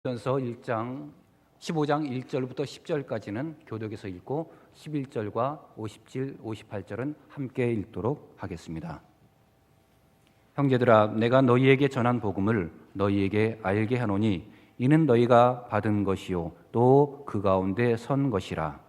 전서 1장 15장 1절부터 10절까지는 교독에서 읽고 11절과 57, 58절은 함께 읽도록 하겠습니다. 형제들아, 내가 너희에게 전한 복음을 너희에게 알게 하노니 이는 너희가 받은 것이요 또 그 가운데 선 것이라.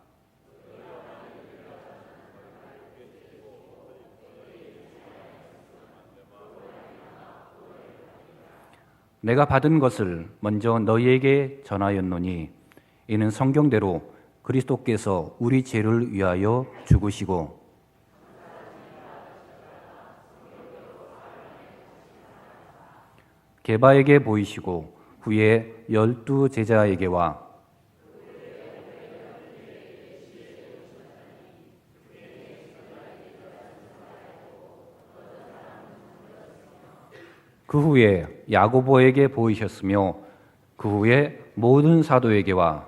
내가 받은 것을 먼저 너희에게 전하였노니 이는 성경대로 그리스도께서 우리 죄를 위하여 죽으시고 게바에게 보이시고 후에 12 제자에게와 그 후에 야고보에게 보이셨으며 그 후에 모든 사도에게와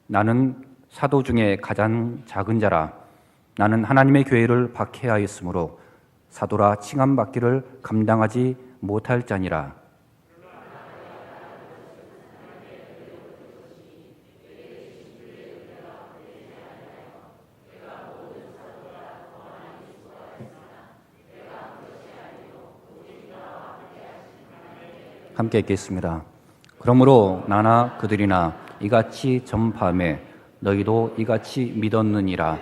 나는 사도 중에 가장 작은 자라. 나는 하나님의 교회를 박해하였으므로 사도라 칭함받기를 감당하지 못할 자니라. 함께 읽겠습니다. 그러므로 나나 그들이나 이같이 전파하며 너희도 이같이 믿었느니라.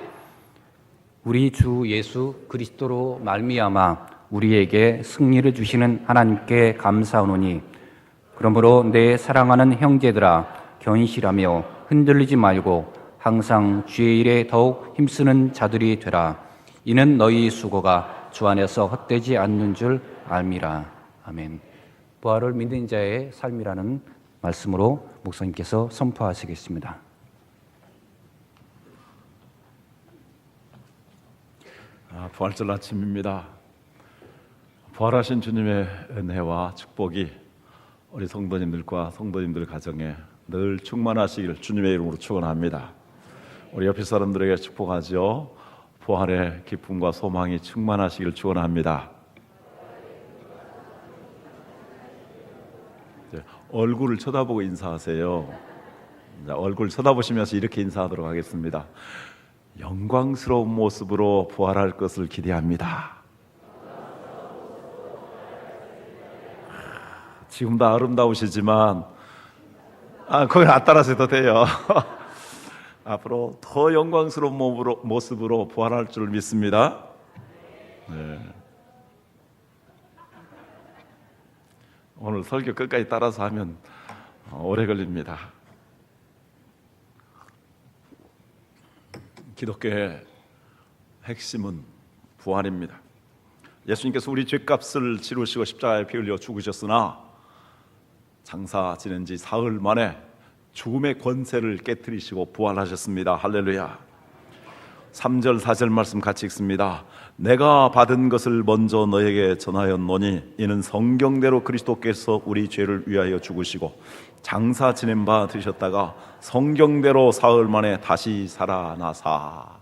우리 주 예수 그리스도로 말미암아 우리에게 승리를 주시는 하나님께 감사하노니 그러므로 내 사랑하는 형제들아 견실하며 흔들리지 말고 항상 주의 일에 더욱 힘쓰는 자들이 되라. 이는 너희 수고가 주 안에서 헛되지 않는 줄 알미라. 아멘. 부활을 믿는 자의 삶이라는 말씀으로 목사님께서 선포하시겠습니다. 부활절 아침입니다. 부활하신 주님의 은혜와 축복이 우리 성도님들과 성도님들 가정에 늘 충만하시길 주님의 이름으로 축원합니다. 우리 옆에 사람들에게 축복하죠. 부활의 기쁨과 소망이 충만하시길 축원합니다. 얼굴을 쳐다보고 인사하세요. 얼굴 쳐다보시면서 이렇게 인사하도록 하겠습니다. 영광스러운 모습으로 부활할 것을 기대합니다. 지금도 아름다우시지만 거기 안 따라서 해도 돼요. 앞으로 더 영광스러운 모습으로 부활할 줄 믿습니다. 네. 오늘 설교 끝까지 따라서 하면 오래 걸립니다. 기독교의 핵심은 부활입니다. 예수님께서 우리 죄값을 치르시고 십자가에 피 흘려 죽으셨으나 장사 지낸 지 사흘 만에 죽음의 권세를 깨뜨리시고 부활하셨습니다. 할렐루야. 3절 4절 말씀 같이 읽습니다. 내가 받은 것을 먼저 너에게 전하였노니 이는 성경대로 그리스도께서 우리 죄를 위하여 죽으시고 장사 지낸 바 되셨다가 성경대로 사흘 만에 다시 살아나사.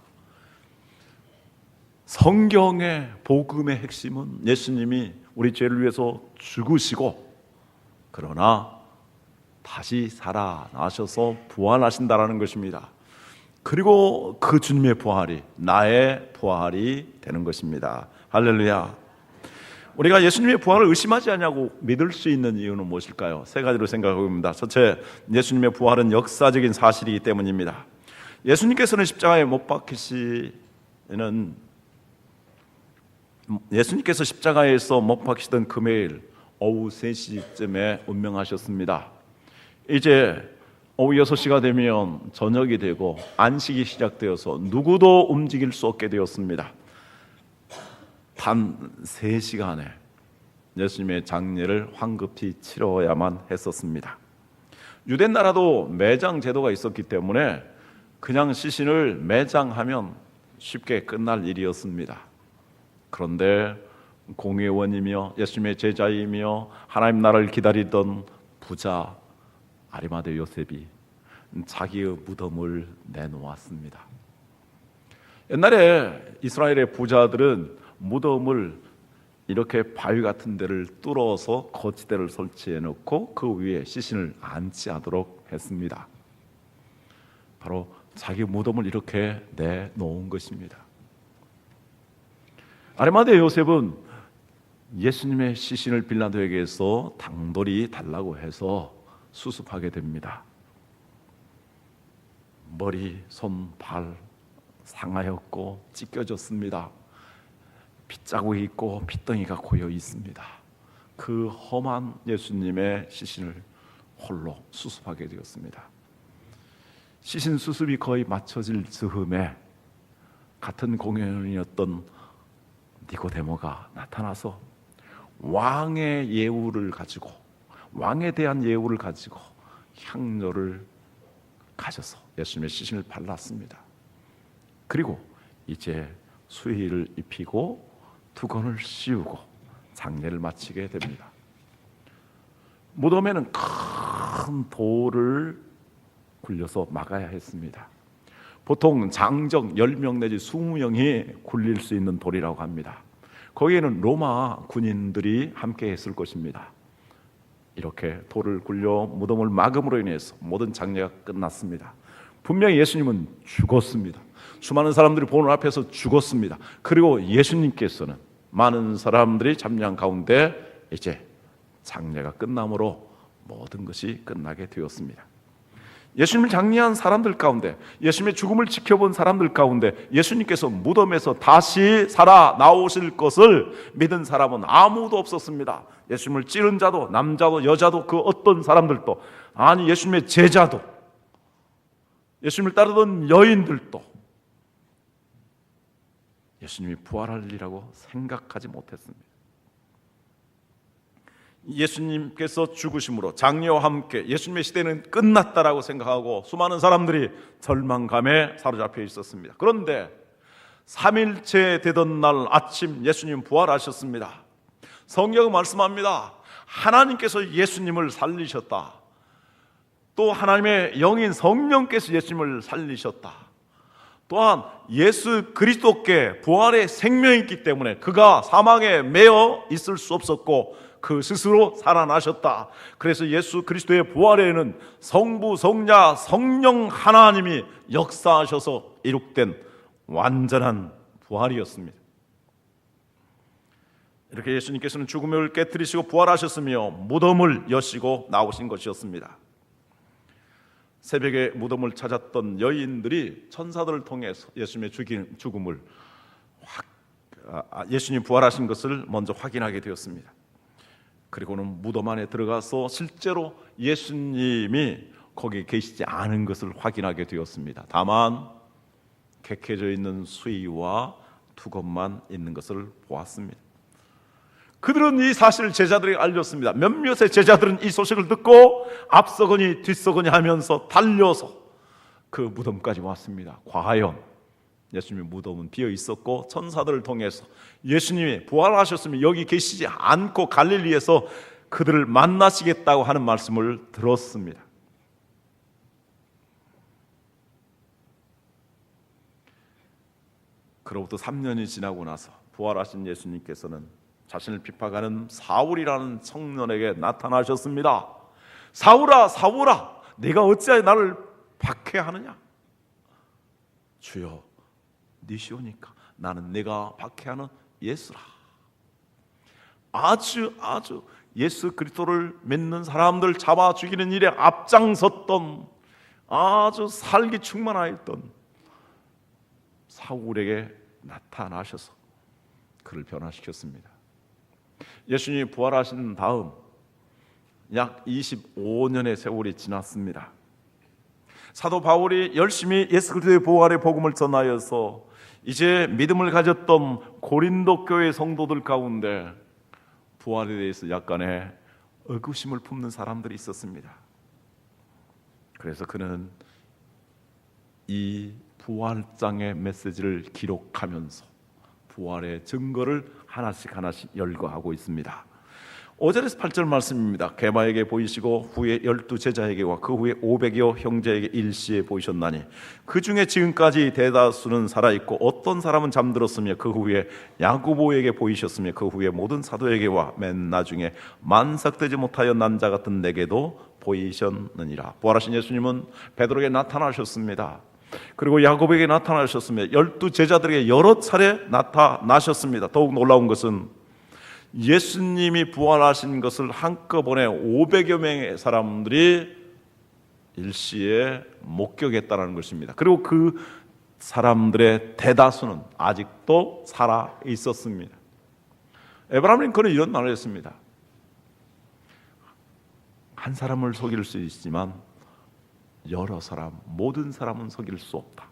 성경의 복음의 핵심은 예수님이 우리 죄를 위해서 죽으시고 그러나 다시 살아나셔서 부활하신다라는 것입니다. 그리고 그 주님의 부활이 나의 부활이 되는 것입니다. 할렐루야. 우리가 예수님의 부활을 의심하지 않냐고 믿을 수 있는 이유는 무엇일까요? 세 가지로 생각해봅니다. 첫째, 예수님의 부활은 역사적인 사실이기 때문입니다. 예수님께서는 십자가에 못 박히시는 예수님께서 십자가에서 못 박히시던 금요일 오후 3시쯤에 운명하셨습니다. 이제 오후 6시가 되면 저녁이 되고 안식이 시작되어서 누구도 움직일 수 없게 되었습니다. 단 3시간에 예수님의 장례를 황급히 치러야만 했었습니다. 유대 나라도 매장 제도가 있었기 때문에 그냥 시신을 매장하면 쉽게 끝날 일이었습니다. 그런데 공회원이며 예수님의 제자이며 하나님 나라를 기다리던 부자 아리마대 요셉이 자기의 무덤을 내놓았습니다. 옛날에 이스라엘의 부자들은 무덤을 이렇게 바위 같은 데를 뚫어서 거치대를 설치해 놓고 그 위에 시신을 안치하도록 했습니다. 바로 자기 무덤을 이렇게 내놓은 것입니다. 아리마대 요셉은 예수님의 시신을 빌라도에게서 당돌이 달라고 해서 수습하게 됩니다. 머리, 손, 발 상하였고 찢겨졌습니다. 핏자국이 있고 핏덩이가 고여 있습니다. 그 험한 예수님의 시신을 홀로 수습하게 되었습니다. 시신 수습이 거의 마쳐질 즈음에 같은 공연이었던 니고데모가 나타나서 왕에 대한 예우를 가지고 향료를 가져서 예수님의 시신을 발랐습니다. 그리고 이제 수의를 입히고 두건을 씌우고 장례를 마치게 됩니다. 무덤에는 큰 돌을 굴려서 막아야 했습니다. 보통 장정 10명 내지 20명이 굴릴 수 있는 돌이라고 합니다. 거기에는 로마 군인들이 함께 했을 것입니다. 이렇게 돌을 굴려 무덤을 막음으로 인해서 모든 장례가 끝났습니다. 분명히 예수님은 죽었습니다. 수많은 사람들이 보는 앞에서 죽었습니다. 그리고 예수님께서는 많은 사람들이 잠잠 가운데 이제 장례가 끝남으로 모든 것이 끝나게 되었습니다. 예수님을 장례한 사람들 가운데, 예수님의 죽음을 지켜본 사람들 가운데 예수님께서 무덤에서 다시 살아 나오실 것을 믿은 사람은 아무도 없었습니다. 예수님을 찌른 자도, 남자도, 여자도, 그 어떤 사람들도, 아니 예수님의 제자도, 예수님을 따르던 여인들도 예수님이 부활하리라고 생각하지 못했습니다. 예수님께서 죽으심으로 장례와 함께 예수님의 시대는 끝났다라고 생각하고 수많은 사람들이 절망감에 사로잡혀 있었습니다. 그런데 3일째 되던 날 아침 예수님 부활하셨습니다. 성경은 말씀합니다. 하나님께서 예수님을 살리셨다. 또 하나님의 영인 성령께서 예수님을 살리셨다. 또한 예수 그리스도께 부활의 생명이 있기 때문에 그가 사망에 매여 있을 수 없었고 그 스스로 살아나셨다. 그래서 예수 그리스도의 부활에는 성부, 성자, 성령 하나님이 역사하셔서 이룩된 완전한 부활이었습니다. 이렇게 예수님께서는 죽음을 깨뜨리시고 부활하셨으며 무덤을 여시고 나오신 것이었습니다. 새벽에 무덤을 찾았던 여인들이 천사들을 통해서 예수님의 죽음을 예수님 부활하신 것을 먼저 확인하게 되었습니다. 그리고는 무덤 안에 들어가서 실제로 예수님이 거기 계시지 않은 것을 확인하게 되었습니다. 다만 객해져 있는 수의와 두건만 있는 것을 보았습니다. 그들은 이 사실을 제자들에게 알렸습니다. 몇몇의 제자들은 이 소식을 듣고 앞서거니 뒤서거니 하면서 달려서 그 무덤까지 왔습니다. 과연 예수님의 무덤은 비어 있었고 천사들을 통해서 예수님이 부활하셨으면 여기 계시지 않고 갈릴리에서 그들을 만나시겠다고 하는 말씀을 들었습니다. 그로부터 3년이 지나고 나서 부활하신 예수님께서는 자신을 핍박하는 사울이라는 청년에게 나타나셨습니다. 사울아, 사울아, 네가 어찌하여 나를 박해하느냐? 주여, 니시오니까 나는 내가 박해하는 예수라. 아주 예수 그리스도를 믿는 사람들 잡아 죽이는 일에 앞장섰던 아주 살기 충만하였던 사울에게 나타나셔서 그를 변화시켰습니다. 예수님이 부활하신 다음 약 25년의 세월이 지났습니다. 사도 바울이 열심히 예수 그리스도의 부활의 복음을 전하여서 이제 믿음을 가졌던 고린도 교회 성도들 가운데 부활에 대해서 약간의 의구심을 품는 사람들이 있었습니다. 그래서 그는 이 부활장의 메시지를 기록하면서 부활의 증거를 하나씩 열거하고 있습니다. 5절에서 8절 말씀입니다. 게바에게 보이시고 후에 12 제자에게와 그 후에 500여 형제에게 일시에 보이셨나니 그 중에 지금까지 대다수는 살아있고 어떤 사람은 잠들었으며 그 후에 야고보에게 보이셨으며 그 후에 모든 사도에게와 맨 나중에 만삭되지 못하여 난 자 같은 내게도 보이셨느니라. 부활하신 예수님은 베드로에게 나타나셨습니다. 그리고 야고보에게 나타나셨으며 12 제자들에게 여러 차례 나타나셨습니다. 더욱 놀라운 것은 예수님이 부활하신 것을 한꺼번에 500여 명의 사람들이 일시에 목격했다는 것입니다. 그리고 그 사람들의 대다수는 아직도 살아 있었습니다. 에브라함 링컨은 이런 말을 했습니다. 한 사람을 속일 수 있지만 여러 사람, 모든 사람은 속일 수 없다.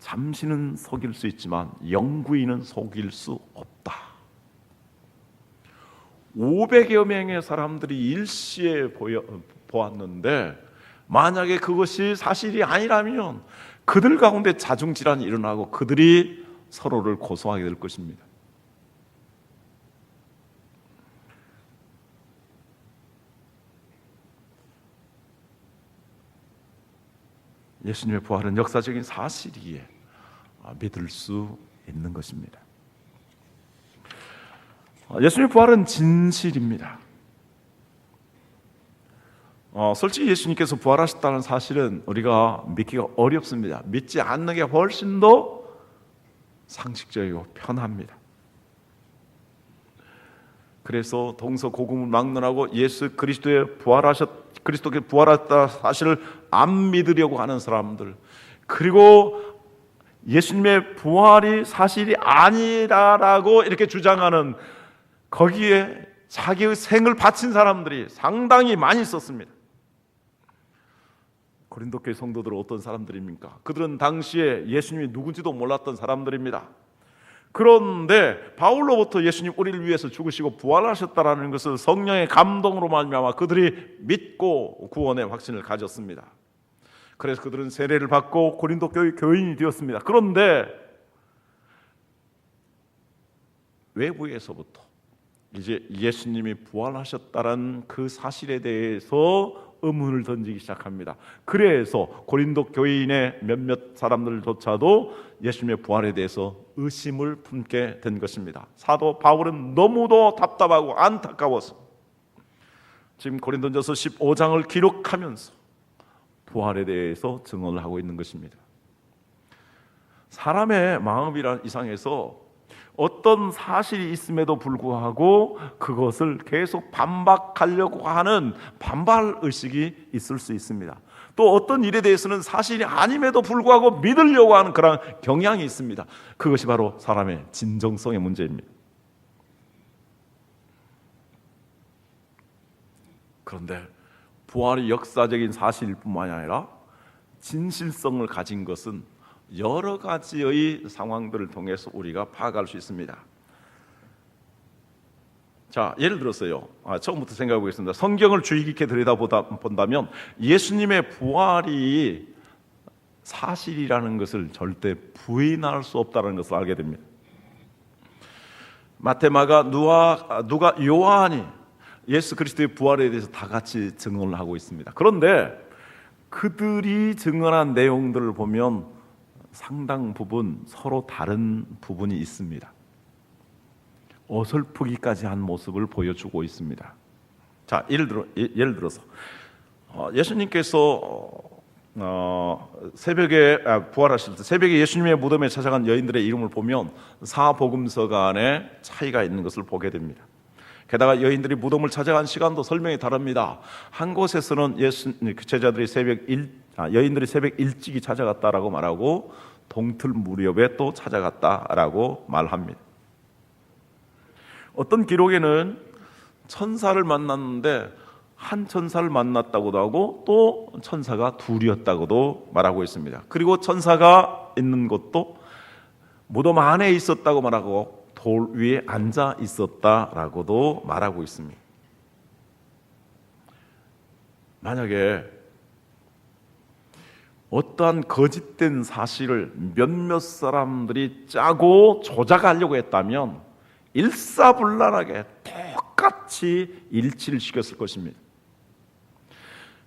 잠시는 속일 수 있지만 영구히는 속일 수 없다. 500여 명의 사람들이 일시에 보았는데 만약에 그것이 사실이 아니라면 그들 가운데 자중질환이 일어나고 그들이 서로를 고소하게 될 것입니다. 예수님의 부활은 역사적인 사실이기에 믿을 수 있는 것입니다. 예수님의 부활은 진실입니다. 솔직히 예수님께서 부활하셨다는 사실은 우리가 믿기가 어렵습니다. 믿지 않는 게 훨씬 더 상식적이고 편합니다. 그래서 동서고금을 막론하고 예수 그리스도께 부활했다 사실을 안 믿으려고 하는 사람들, 그리고 예수님의 부활이 사실이 아니라고 이렇게 주장하는, 거기에 자기의 생을 바친 사람들이 상당히 많이 있었습니다. 고린도 교회 성도들은 어떤 사람들입니까? 그들은 당시에 예수님이 누군지도 몰랐던 사람들입니다. 그런데 바울로부터 예수님 우리를 위해서 죽으시고 부활하셨다라는 것을 성령의 감동으로 말미암아 그들이 믿고 구원의 확신을 가졌습니다. 그래서 그들은 세례를 받고 고린도 교회 교인이 되었습니다. 그런데 외부에서부터 이제 예수님이 부활하셨다는 그 사실에 대해서 의문을 던지기 시작합니다. 그래서 고린도 교인의 몇몇 사람들조차도 예수님의 부활에 대해서 의심을 품게 된 것입니다. 사도 바울은 너무도 답답하고 안타까워서 지금 고린도전서 15장을 기록하면서 부활에 대해서 증언을 하고 있는 것입니다. 사람의 마음이란 이상에서 어떤 사실이 있음에도 불구하고 그것을 계속 반박하려고 하는 반발의식이 있을 수 있습니다. 또 어떤 일에 대해서는 사실이 아님에도 불구하고 믿으려고 하는 그런 경향이 있습니다. 그것이 바로 사람의 진정성의 문제입니다. 그런데 부활이 역사적인 사실일 뿐만이 아니라 진실성을 가진 것은 여러 가지의 상황들을 통해서 우리가 파악할 수 있습니다. 자, 예를 들어서요, 처음부터 생각해 보겠습니다. 성경을 주의 깊게 들여다본다면 예수님의 부활이 사실이라는 것을 절대 부인할 수 없다는 것을 알게 됩니다. 마태, 마가, 누가, 요한이 예수 그리스도의 부활에 대해서 다 같이 증언을 하고 있습니다. 그런데 그들이 증언한 내용들을 보면 상당 부분 서로 다른 부분이 있습니다. 어설프기까지 한 모습을 보여주고 있습니다. 자, 예를 들어서 예수님께서 새벽에 부활하실 때 새벽에 예수님의 무덤에 찾아간 여인들의 이름을 보면 사복음서 간에 차이가 있는 것을 보게 됩니다. 게다가 여인들이 무덤을 찾아간 시간도 설명이 다릅니다. 한 곳에서는 제자들이 여인들이 새벽 일찍이 찾아갔다라고 말하고 동틀 무렵에 또 찾아갔다라고 말합니다. 어떤 기록에는 천사를 만났는데 한 천사를 만났다고도 하고 또 천사가 둘이었다고도 말하고 있습니다. 그리고 천사가 있는 곳도 무덤 안에 있었다고 말하고 돌 위에 앉아 있었다라고도 말하고 있습니다. 만약에 어떠한 거짓된 사실을 몇몇 사람들이 짜고 조작하려고 했다면 일사불란하게 똑같이 일치를 시켰을 것입니다.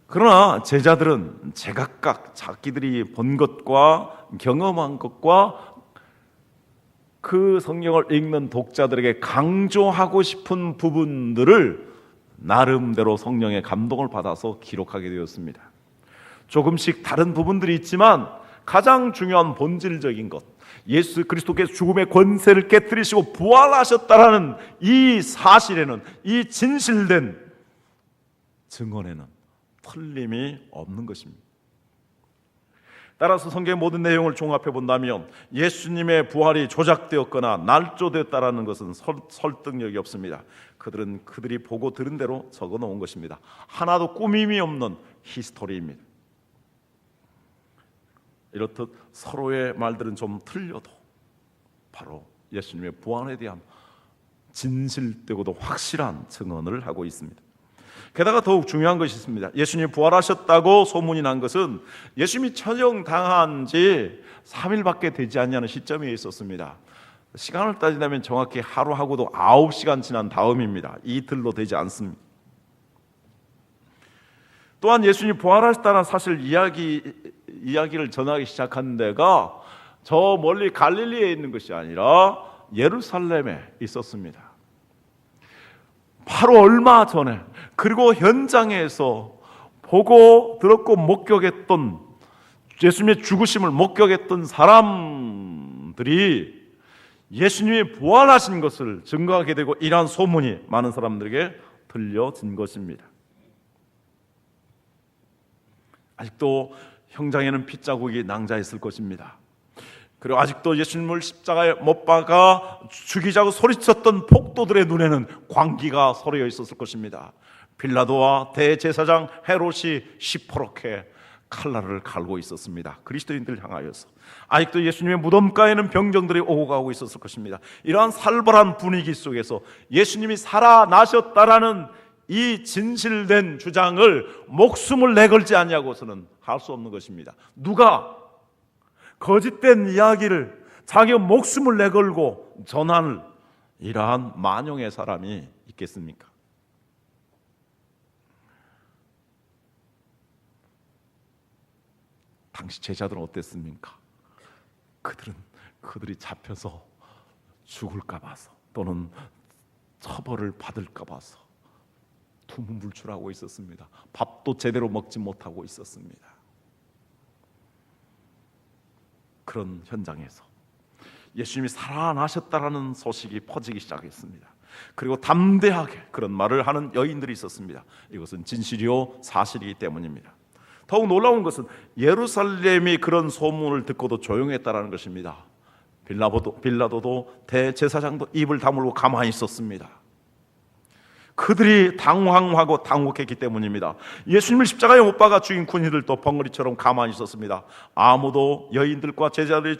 그러나 제자들은 제각각 자기들이 본 것과 경험한 것과 그 성경을 읽는 독자들에게 강조하고 싶은 부분들을 나름대로 성령의 감동을 받아서 기록하게 되었습니다. 조금씩 다른 부분들이 있지만 가장 중요한 본질적인 것, 예수 그리스도께서 죽음의 권세를 깨뜨리시고 부활하셨다라는 이 사실에는, 이 진실된 증언에는 틀림이 없는 것입니다. 따라서 성경의 모든 내용을 종합해 본다면 예수님의 부활이 조작되었거나 날조되었다라는 것은 설득력이 없습니다. 그들은 그들이 보고 들은 대로 적어 놓은 것입니다. 하나도 꾸밈이 없는 히스토리입니다. 이렇듯 서로의 말들은 좀 틀려도 바로 예수님의 부활에 대한 진실되고도 확실한 증언을 하고 있습니다. 게다가 더욱 중요한 것이 있습니다. 예수님이 부활하셨다고 소문이 난 것은 예수님이 처형당한 지 3일밖에 되지 않냐는 시점에 있었습니다. 시간을 따지자면 정확히 하루하고도 9시간 지난 다음입니다. 이틀로 되지 않습니다. 또한 예수님이 부활하셨다는 사실 이야기를 전하기 시작한 데가 저 멀리 갈릴리에 있는 것이 아니라 예루살렘에 있었습니다. 바로 얼마 전에, 그리고 현장에서 보고 들었고 목격했던, 예수님의 죽으심을 목격했던 사람들이 예수님이 부활하신 것을 증거하게 되고 이러한 소문이 많은 사람들에게 들려진 것입니다. 아직도 형장에는 핏자국이 낭자했을 것입니다. 그리고 아직도 예수님을 십자가에 못 박아 죽이자고 소리쳤던 폭도들의 눈에는 광기가 서려 있었을 것입니다. 빌라도와 대제사장 헤롯이 시퍼렇게 칼날을 갈고 있었습니다. 그리스도인들 향하여서. 아직도 예수님의 무덤가에는 병정들이 오고 가고 있었을 것입니다. 이러한 살벌한 분위기 속에서 예수님이 살아나셨다라는 이 진실된 주장을 목숨을 내걸지 않냐고서는 할 수 없는 것입니다. 누가 거짓된 이야기를 자기 목숨을 내걸고 전하는 이러한 만용의 사람이 있겠습니까? 당시 제자들은 어땠습니까? 그들이 잡혀서 죽을까 봐서 또는 처벌을 받을까 봐서 두문불출하고 있었습니다. 밥도 제대로 먹지 못하고 있었습니다. 그런 현장에서 예수님이 살아나셨다라는 소식이 퍼지기 시작했습니다. 그리고 담대하게 그런 말을 하는 여인들이 있었습니다. 이것은 진실이요 사실이기 때문입니다. 더욱 놀라운 것은 예루살렘이 그런 소문을 듣고도 조용했다라는 것입니다. 빌라도도 대제사장도 입을 다물고 가만히 있었습니다. 그들이 당황하고 당혹했기 때문입니다. 예수님을 십자가에 못 박아 죽인 군인들도 벙어리처럼 가만히 있었습니다. 아무도 여인들과 제자들의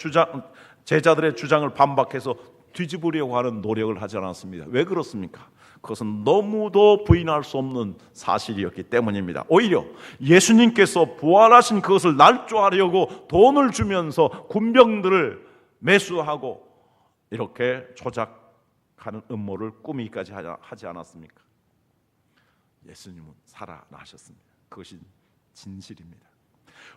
주장을 반박해서 뒤집으려고 하는 노력을 하지 않았습니다. 왜 그렇습니까? 그것은 너무도 부인할 수 없는 사실이었기 때문입니다. 오히려 예수님께서 부활하신 그것을 날조하려고 돈을 주면서 군병들을 매수하고 이렇게 조작하는 음모를 꾸미기까지 하지 않았습니까? 예수님은 살아나셨습니다. 그것이 진실입니다.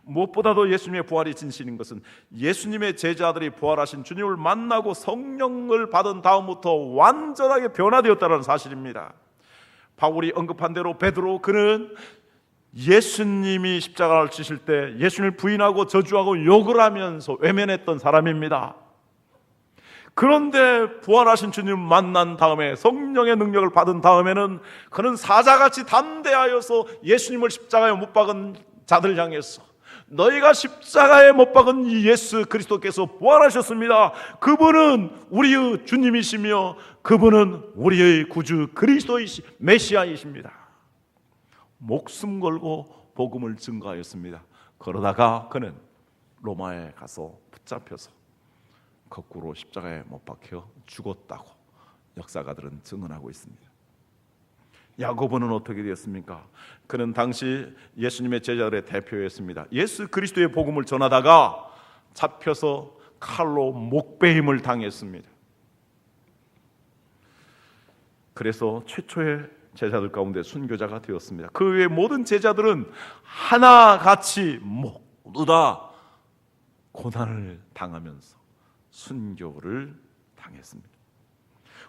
무엇보다도 예수님의 부활이 진실인 것은 예수님의 제자들이 부활하신 주님을 만나고 성령을 받은 다음부터 완전하게 변화되었다는 사실입니다. 바울이 언급한 대로 베드로, 그는 예수님이 십자가를 지실 때 예수님을 부인하고 저주하고 욕을 하면서 외면했던 사람입니다. 그런데 부활하신 주님을 만난 다음에, 성령의 능력을 받은 다음에는 그는 사자같이 담대하여서 예수님을 십자가에 못 박은 자들 향해서 너희가 십자가에 못 박은 이 예수 그리스도께서 부활하셨습니다. 그분은 우리의 주님이시며 그분은 우리의 구주 그리스도이시 메시아이십니다. 목숨 걸고 복음을 증거하였습니다. 그러다가 그는 로마에 가서 붙잡혀서 거꾸로 십자가에 못 박혀 죽었다고 역사가들은 증언하고 있습니다. 야고보는 어떻게 되었습니까? 그는 당시 예수님의 제자들의 대표였습니다. 예수 그리스도의 복음을 전하다가 잡혀서 칼로 목베임을 당했습니다. 그래서 최초의 제자들 가운데 순교자가 되었습니다. 그 외의 모든 제자들은 하나같이 모두 다 고난을 당하면서 순교를 당했습니다.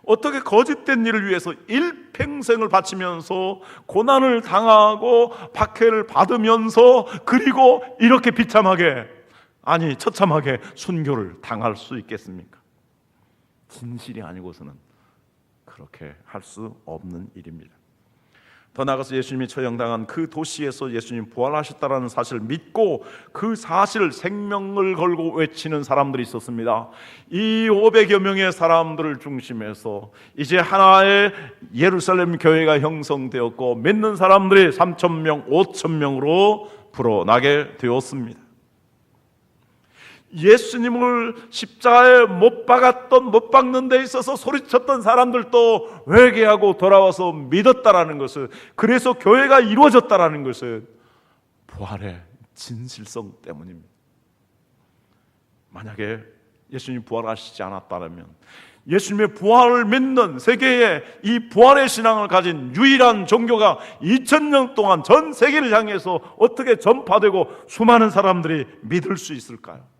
어떻게 거짓된 일을 위해서 일평생을 바치면서 고난을 당하고 박해를 받으면서 그리고 이렇게 비참하게, 아니 처참하게 순교를 당할 수 있겠습니까? 진실이 아니고서는 그렇게 할 수 없는 일입니다. 더 나아가서 예수님이 처형당한 그 도시에서 예수님 부활하셨다는 사실을 믿고 그 사실을 생명을 걸고 외치는 사람들이 있었습니다. 이 500여 명의 사람들을 중심해서 이제 하나의 예루살렘 교회가 형성되었고 믿는 사람들이 3,000명, 5,000명으로 불어나게 되었습니다. 예수님을 십자가에 못 박았던, 못 박는 데 있어서 소리쳤던 사람들도 회개하고 돌아와서 믿었다라는 것은, 그래서 교회가 이루어졌다라는 것은 부활의 진실성 때문입니다. 만약에 예수님이 부활하시지 않았다면 예수님의 부활을 믿는 세계에 이 부활의 신앙을 가진 유일한 종교가 2000년 동안 전 세계를 향해서 어떻게 전파되고 수많은 사람들이 믿을 수 있을까요?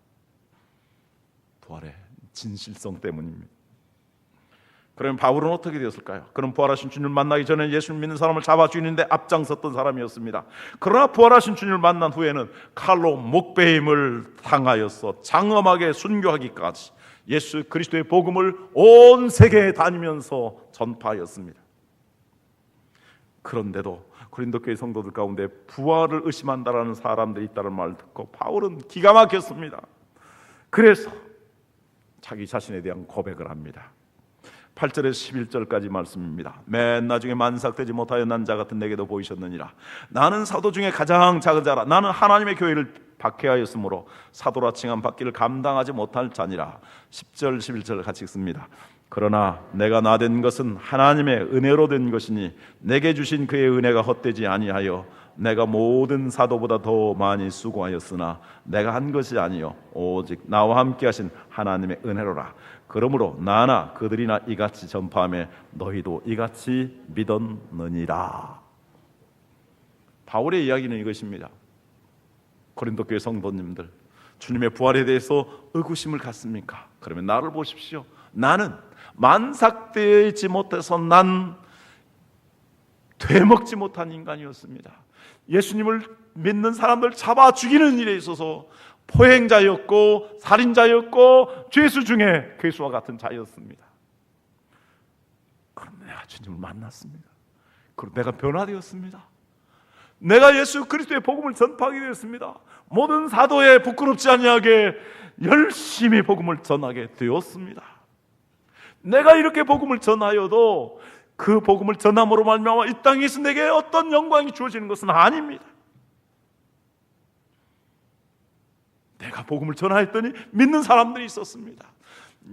부활의 진실성 때문입니다. 그러면 바울은 어떻게 되었을까요? 그럼 부활하신 주님을 만나기 전에 예수를 믿는 사람을 잡아 죽이는데 앞장섰던 사람이었습니다. 그러나 부활하신 주님을 만난 후에는 칼로 목베임을 당하여서 장엄하게 순교하기까지 예수 그리스도의 복음을 온 세계에 다니면서 전파하였습니다. 그런데도 고린도 교회 성도들 가운데 부활을 의심한다라는 사람들이 있다는 말을 듣고 바울은 기가 막혔습니다. 그래서 자기 자신에 대한 고백을 합니다. 8절에서 11절까지 말씀입니다. 맨 나중에 만삭되지 못하여 난 자 같은 내게도 보이셨느니라. 나는 사도 중에 가장 작은 자라. 나는 하나님의 교회를 박해하였으므로 사도라 칭함 받기를 감당하지 못할 자니라. 10절 11절 같이 읽습니다. 그러나 내가 나된 것은 하나님의 은혜로 된 것이니 내게 주신 그의 은혜가 헛되지 아니하여 내가 모든 사도보다 더 많이 수고하였으나 내가 한 것이 아니요 오직 나와 함께 하신 하나님의 은혜로라. 그러므로 나나 그들이나 이같이 전파하며 너희도 이같이 믿었느니라. 바울의 이야기는 이것입니다. 고린도 교회 성도님들, 주님의 부활에 대해서 의구심을 갖습니까? 그러면 나를 보십시오. 나는 만삭되어 있지 못해서 난 되먹지 못한 인간이었습니다. 예수님을 믿는 사람들 잡아 죽이는 일에 있어서 포행자였고 살인자였고 죄수 중에 괴수와 같은 자였습니다. 그런데 내가 주님을 만났습니다. 그리고 내가 변화되었습니다. 내가 예수 그리스도의 복음을 전파하게 되었습니다. 모든 사도에 부끄럽지 아니하게 열심히 복음을 전하게 되었습니다. 내가 이렇게 복음을 전하여도 그 복음을 전함으로 말미암아 이 땅에서 내게 어떤 영광이 주어지는 것은 아닙니다. 내가 복음을 전하였더니 믿는 사람들이 있었습니다.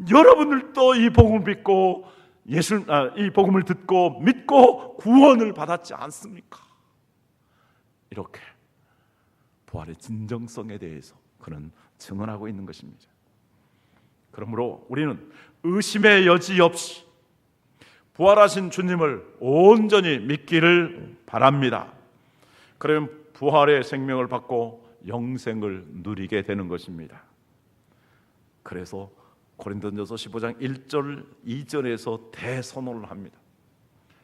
여러분들도 이 복음을 믿고 이 복음을 듣고 믿고 구원을 받았지 않습니까? 이렇게 부활의 진정성에 대해서 그는 증언하고 있는 것입니다. 그러므로 우리는 의심의 여지 없이 부활하신 주님을 온전히 믿기를 바랍니다. 그러면 부활의 생명을 받고 영생을 누리게 되는 것입니다. 그래서 고린도전서 15장 1절 2절에서 대선언을 합니다.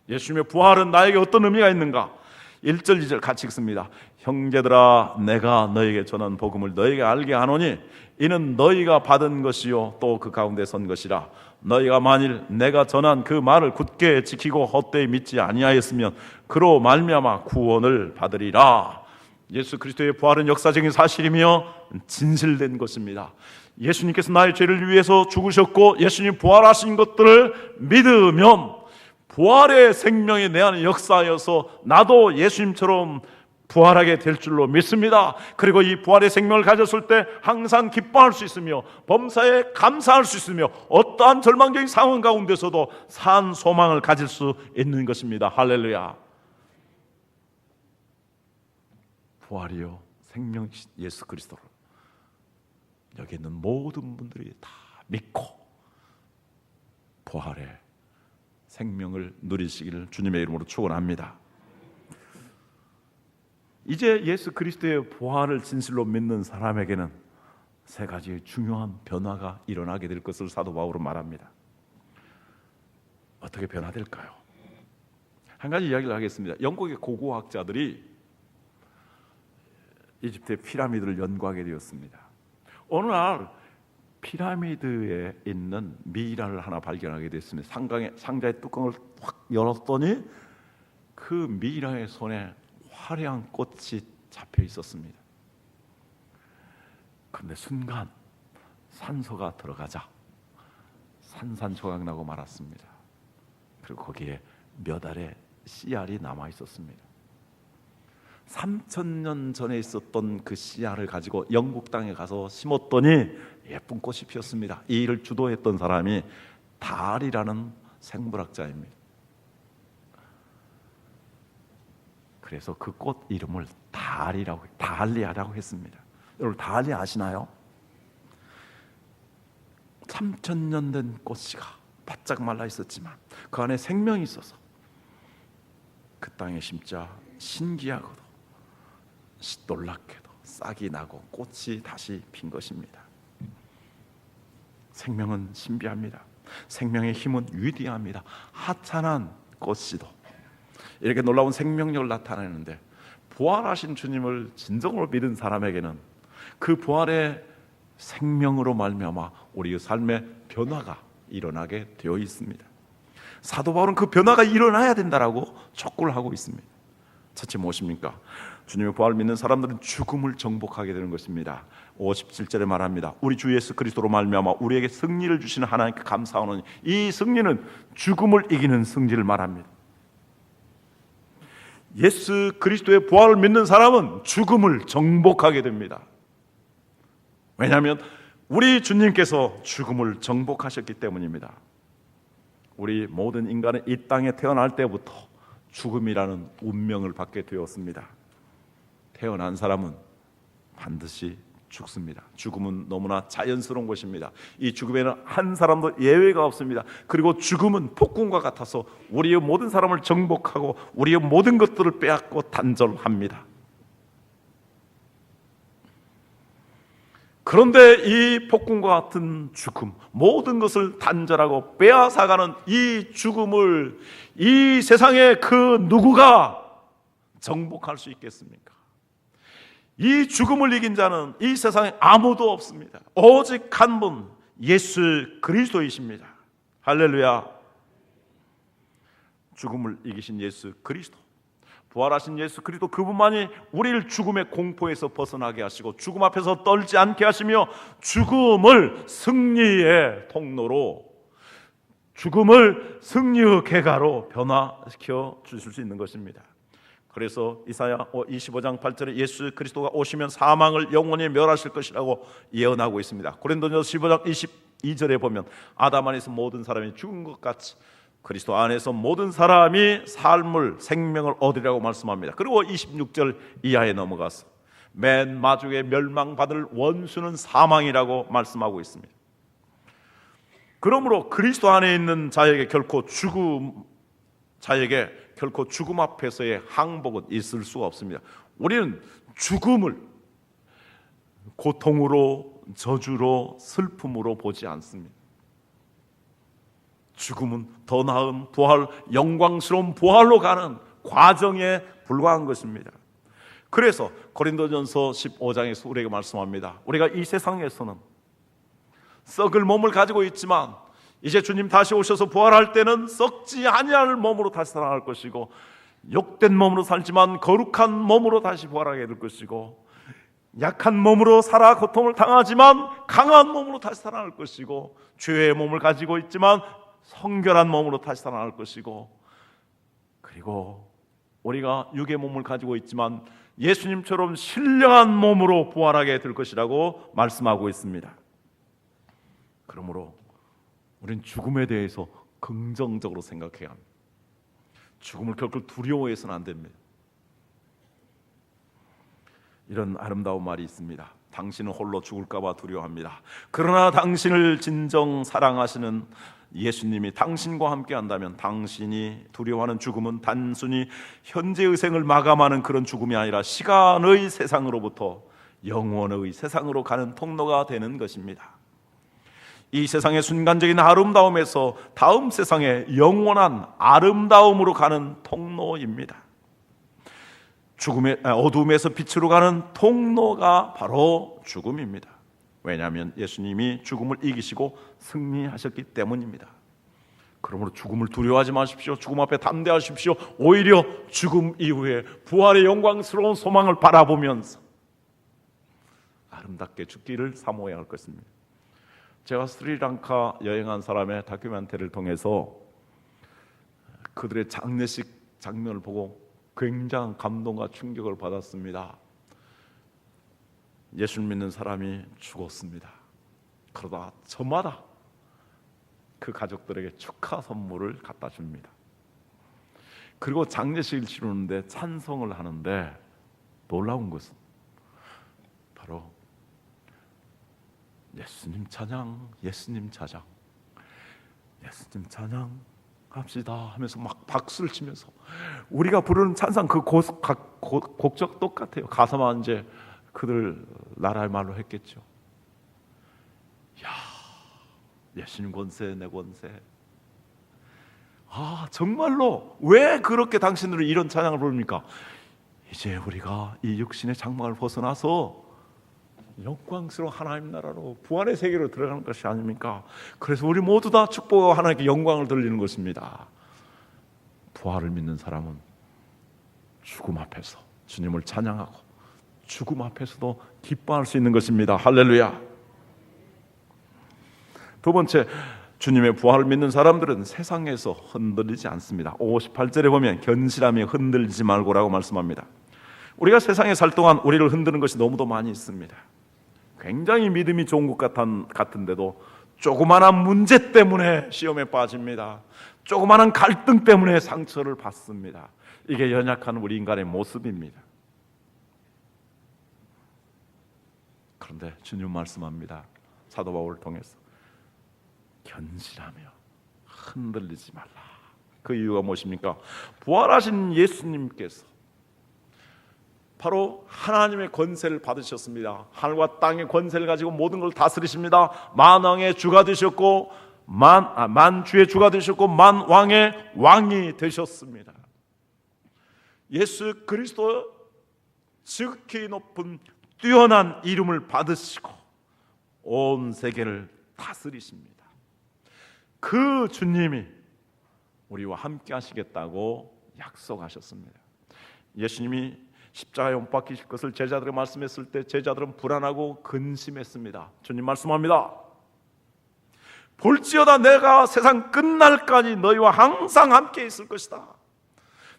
예수님의 부활은 나에게 어떤 의미가 있는가? 1절 2절 같이 읽습니다. 형제들아 내가 너에게 전한 복음을 너에게 알게 하노니 이는 너희가 받은 것이요 또 그 가운데 선 것이라. 너희가 만일 내가 전한 그 말을 굳게 지키고 헛되이 믿지 아니하였으면 그로 말미암아 구원을 받으리라. 예수 그리스도의 부활은 역사적인 사실이며 진실된 것입니다. 예수님께서 나의 죄를 위해서 죽으셨고 예수님 부활하신 것들을 믿으면 부활의 생명이 내 안에 역사하여서 나도 예수님처럼 부활하게 될 줄로 믿습니다. 그리고 이 부활의 생명을 가졌을 때 항상 기뻐할 수 있으며 범사에 감사할 수 있으며 어떠한 절망적인 상황 가운데서도 산 소망을 가질 수 있는 것입니다. 할렐루야. 부활이요 생명이신 예수 그리스도를 여기 있는 모든 분들이 다 믿고 부활의 생명을 누리시기를 주님의 이름으로 축원합니다. 이제 예수 그리스도의 부활을 진실로 믿는 사람에게는 세 가지의 중요한 변화가 일어나게 될 것을 사도 바울은 말합니다. 어떻게 변화될까요? 한 가지 이야기를 하겠습니다. 영국의 고고학자들이 이집트의 피라미드를 연구하게 되었습니다. 어느 날 피라미드에 있는 미이라를 하나 발견하게 됐습니다. 상자의 뚜껑을 확 열었더니 그 미이라의 손에 화려한 꽃이 잡혀 있었습니다. 그런데 순간 산소가 들어가자 산산조각 나고 말았습니다. 그리고 거기에 몇 알의 씨알이 남아 있었습니다. 3,000년 전에 있었던 그 씨알을 가지고 영국 땅에 가서 심었더니 예쁜 꽃이 피었습니다. 이 일을 주도했던 사람이 달이라는 생물학자입니다. 그래서 그 꽃 이름을 달리아라고 했습니다. 여러분 달리아 아시나요? 3,000년 된 꽃이가 바짝 말라 있었지만 그 안에 생명이 있어서 그 땅에 심자 신기하고도 놀랍게도 싹이 나고 꽃이 다시 핀 것입니다. 생명은 신비합니다. 생명의 힘은 위대합니다. 하찮은 꽃이도 이렇게 놀라운 생명력을 나타내는데 부활하신 주님을 진정으로 믿은 사람에게는 그 부활의 생명으로 말미암아 우리의 삶의 변화가 일어나게 되어 있습니다. 사도 바울은 그 변화가 일어나야 된다라고 촉구를 하고 있습니다. 첫째 무엇입니까? 주님의 부활을 믿는 사람들은 죽음을 정복하게 되는 것입니다. 57절에 말합니다. 우리 주 예수 그리스도로 말미암아 우리에게 승리를 주시는 하나님께 감사하노니 이 승리는 죽음을 이기는 승리를 말합니다. 예수 그리스도의 부활을 믿는 사람은 죽음을 정복하게 됩니다. 왜냐하면 우리 주님께서 죽음을 정복하셨기 때문입니다. 우리 모든 인간은 이 땅에 태어날 때부터 죽음이라는 운명을 받게 되었습니다. 태어난 사람은 반드시 죽습니다. 죽음은 너무나 자연스러운 것입니다. 이 죽음에는 한 사람도 예외가 없습니다. 그리고 죽음은 폭군과 같아서 우리의 모든 사람을 정복하고 우리의 모든 것들을 빼앗고 단절합니다. 그런데 이 폭군과 같은 죽음, 모든 것을 단절하고 빼앗아가는 이 죽음을 이 세상의 그 누구가 정복할 수 있겠습니까? 이 죽음을 이긴 자는 이 세상에 아무도 없습니다. 오직 한 분, 예수 그리스도이십니다. 할렐루야. 죽음을 이기신 예수 그리스도, 부활하신 예수 그리스도, 그분만이 우리를 죽음의 공포에서 벗어나게 하시고 죽음 앞에서 떨지 않게 하시며 죽음을 승리의 통로로, 죽음을 승리의 계가로 변화시켜 주실 수 있는 것입니다. 그래서 이사야 25장 8절에 예수 그리스도가 오시면 사망을 영원히 멸하실 것이라고 예언하고 있습니다. 고린도전서 15장 22절에 보면 아담 안에서 모든 사람이 죽은 것 같이 그리스도 안에서 모든 사람이 삶을, 생명을 얻으리라고 말씀합니다. 그리고 26절 이하에 넘어가서 맨 마지막에 멸망받을 원수는 사망이라고 말씀하고 있습니다. 그러므로 그리스도 안에 있는 자에게 결코 죽음 앞에서의 항복은 있을 수가 없습니다. 우리는 죽음을 고통으로, 저주로, 슬픔으로 보지 않습니다. 죽음은 더 나은 부활, 영광스러운 부활로 가는 과정에 불과한 것입니다. 그래서 고린도전서 15장에서 우리에게 말씀합니다. 우리가 이 세상에서는 썩을 몸을 가지고 있지만 이제 주님 다시 오셔서 부활할 때는 썩지 아니할 몸으로 다시 살아날 것이고, 욕된 몸으로 살지만 거룩한 몸으로 다시 부활하게 될 것이고, 약한 몸으로 살아 고통을 당하지만 강한 몸으로 다시 살아날 것이고, 죄의 몸을 가지고 있지만 성결한 몸으로 다시 살아날 것이고, 그리고 우리가 육의 몸을 가지고 있지만 예수님처럼 신령한 몸으로 부활하게 될 것이라고 말씀하고 있습니다. 그러므로 우리는 죽음에 대해서 긍정적으로 생각해야 합니다. 죽음을 결코 두려워해서는 안 됩니다. 이런 아름다운 말이 있습니다. 당신은 홀로 죽을까 봐 두려워합니다. 그러나 당신을 진정 사랑하시는 예수님이 당신과 함께 한다면 당신이 두려워하는 죽음은 단순히 현재의 생을 마감하는 그런 죽음이 아니라 시간의 세상으로부터 영원의 세상으로 가는 통로가 되는 것입니다. 이 세상의 순간적인 아름다움에서 다음 세상의 영원한 아름다움으로 가는 통로입니다. 어둠에서 빛으로 가는 통로가 바로 죽음입니다. 왜냐하면 예수님이 죽음을 이기시고 승리하셨기 때문입니다. 그러므로 죽음을 두려워하지 마십시오. 죽음 앞에 담대하십시오. 오히려 죽음 이후에 부활의 영광스러운 소망을 바라보면서 아름답게 죽기를 사모해야 할 것입니다. 제가 스리랑카 여행한 사람의 다큐멘터리를 통해서 그들의 장례식 장면을 보고 굉장한 감동과 충격을 받았습니다. 예수를 믿는 사람이 죽었습니다. 그러다 저마다 그 가족들에게 축하 선물을 갖다 줍니다. 그리고 장례식을 치르는데 찬송을 하는데 놀라운 것은 바로 예수님 찬양, 예수님 찬양, 예수님 찬양 합시다 하면서 막 박수를 치면서 우리가 부르는 찬양 그 곡적 똑같아요. 가사만 이제 그들 나라의 말로 했겠죠. 야, 예수님 권세 내 권세. 아, 정말로 왜 그렇게 당신들은 이런 찬양을 부릅니까? 이제 우리가 이 육신의 장막을 벗어나서 영광스러운 하나님 나라로 부활의 세계로 들어가는 것이 아닙니까? 그래서 우리 모두 다 축복하고 하나님께 영광을 돌리는 것입니다. 부활을 믿는 사람은 죽음 앞에서 주님을 찬양하고 죽음 앞에서도 기뻐할 수 있는 것입니다. 할렐루야. 두 번째, 주님의 부활을 믿는 사람들은 세상에서 흔들리지 않습니다. 58절에 보면 견실함이 흔들리지 말고라고 말씀합니다. 우리가 세상에 살 동안 우리를 흔드는 것이 너무도 많이 있습니다. 굉장히 믿음이 좋은 것 같은데도 조그마한 문제 때문에 시험에 빠집니다. 조그마한 갈등 때문에 상처를 받습니다. 이게 연약한 우리 인간의 모습입니다. 그런데 주님 말씀합니다. 사도 바울을 통해서 견실하며 흔들리지 말라. 그 이유가 무엇입니까? 부활하신 예수님께서 바로 하나님의 권세를 받으셨습니다. 하늘과 땅의 권세를 가지고 모든 걸 다스리십니다. 만왕의 주가 되셨고 만주의 주가 되셨고 만왕의 왕이 되셨습니다. 예수 그리스도 지극히 높은 뛰어난 이름을 받으시고 온 세계를 다스리십니다. 그 주님이 우리와 함께 하시겠다고 약속하셨습니다. 예수님이 십자가에 못 박히실 것을 제자들에게 말씀했을 때 제자들은 불안하고 근심했습니다. 주님 말씀합니다. 볼지어다 내가 세상 끝날까지 너희와 항상 함께 있을 것이다.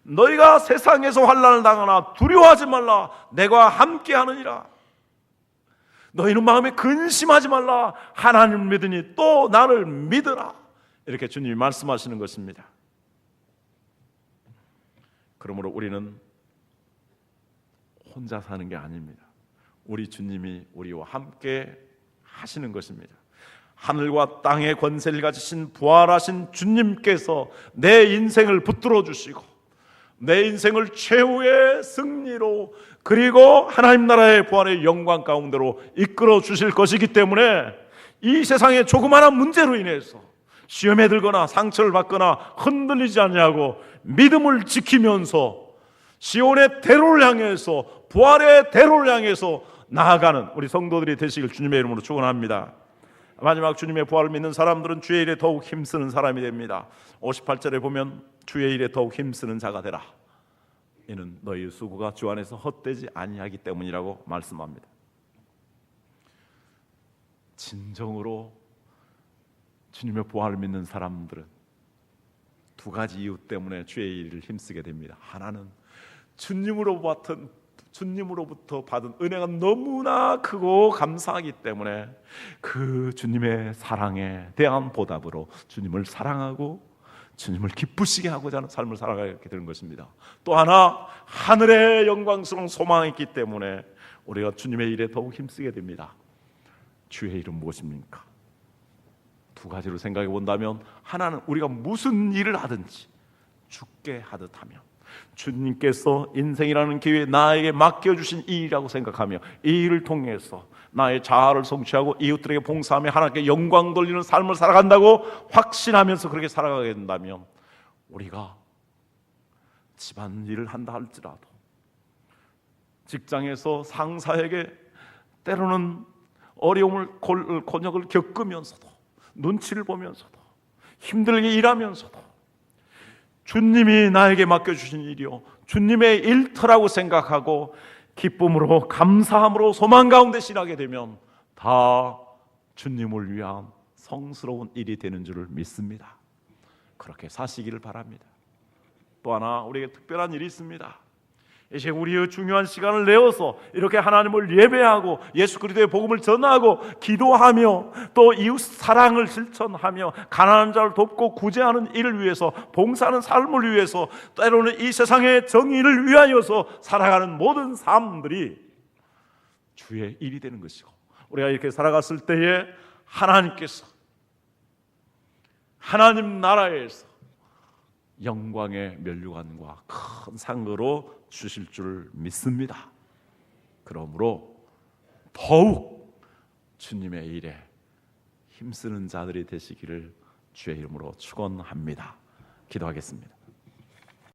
너희가 세상에서 환난을 당하나 두려워하지 말라. 내가 함께 하느니라. 너희는 마음에 근심하지 말라. 하나님을 믿으니 또 나를 믿으라. 이렇게 주님이 말씀하시는 것입니다. 그러므로 우리는 혼자 사는 게 아닙니다. 우리 주님이 우리와 함께 하시는 것입니다. 하늘과 땅의 권세를 가지신 부활하신 주님께서 내 인생을 붙들어 주시고 내 인생을 최후의 승리로 그리고 하나님 나라의 부활의 영광 가운데로 이끌어 주실 것이기 때문에 이 세상의 조그마한 문제로 인해서 시험에 들거나 상처를 받거나 흔들리지 않냐고 믿음을 지키면서 시온의 대로를 향해서 부활의 대로를 향해서 나아가는 우리 성도들이 되시길 주님의 이름으로 축원합니다. 마지막 주님의 부활을 믿는 사람들은 주의 일에 더욱 힘쓰는 사람이 됩니다. 58절에 보면 주의 일에 더욱 힘쓰는 자가 되라. 이는 너희 수고가 주 안에서 헛되지 아니하기 때문이라고 말씀합니다. 진정으로 주님의 부활을 믿는 사람들은 두 가지 이유 때문에 주의 일을 힘쓰게 됩니다. 하나는 주님으로부터 받은 은혜가 너무나 크고 감사하기 때문에 그 주님의 사랑에 대한 보답으로 주님을 사랑하고 주님을 기쁘시게 하고자 하는 삶을 살아가게 되는 것입니다. 또 하나 하늘의 영광스러운 소망이 있기 때문에 우리가 주님의 일에 더욱 힘쓰게 됩니다. 주의 일은 무엇입니까? 두 가지로 생각해 본다면, 하나는 우리가 무슨 일을 하든지 죽게 하듯 하며, 주님께서 인생이라는 기회에 나에게 맡겨주신 이 일이라고 생각하며 이 일을 통해서 나의 자아를 성취하고 이웃들에게 봉사하며 하나님께 영광 돌리는 삶을 살아간다고 확신하면서 그렇게 살아가게 된다면, 우리가 집안일을 한다 할지라도, 직장에서 상사에게 때로는 어려움을 곤욕을 겪으면서도, 눈치를 보면서도, 힘들게 일하면서도 주님이 나에게 맡겨주신 일이요, 주님의 일터라고 생각하고 기쁨으로, 감사함으로, 소망 가운데 지나게 되면 다 주님을 위한 성스러운 일이 되는 줄을 믿습니다. 그렇게 사시기를 바랍니다. 또 하나 우리에게 특별한 일이 있습니다. 이제 우리의 중요한 시간을 내어서 이렇게 하나님을 예배하고 예수 그리스도의 복음을 전하고 기도하며 또 이웃 사랑을 실천하며 가난한 자를 돕고 구제하는 일을 위해서, 봉사하는 삶을 위해서, 때로는 이 세상의 정의를 위하여서 살아가는 모든 삶들이 주의 일이 되는 것이고, 우리가 이렇게 살아갔을 때에 하나님께서 하나님 나라에서 영광의 면류관과 큰 상으로 주실 줄 믿습니다. 그러므로 더욱 주님의 일에 힘쓰는 자들이 되시기를 주의 이름으로 축원합니다. 기도하겠습니다.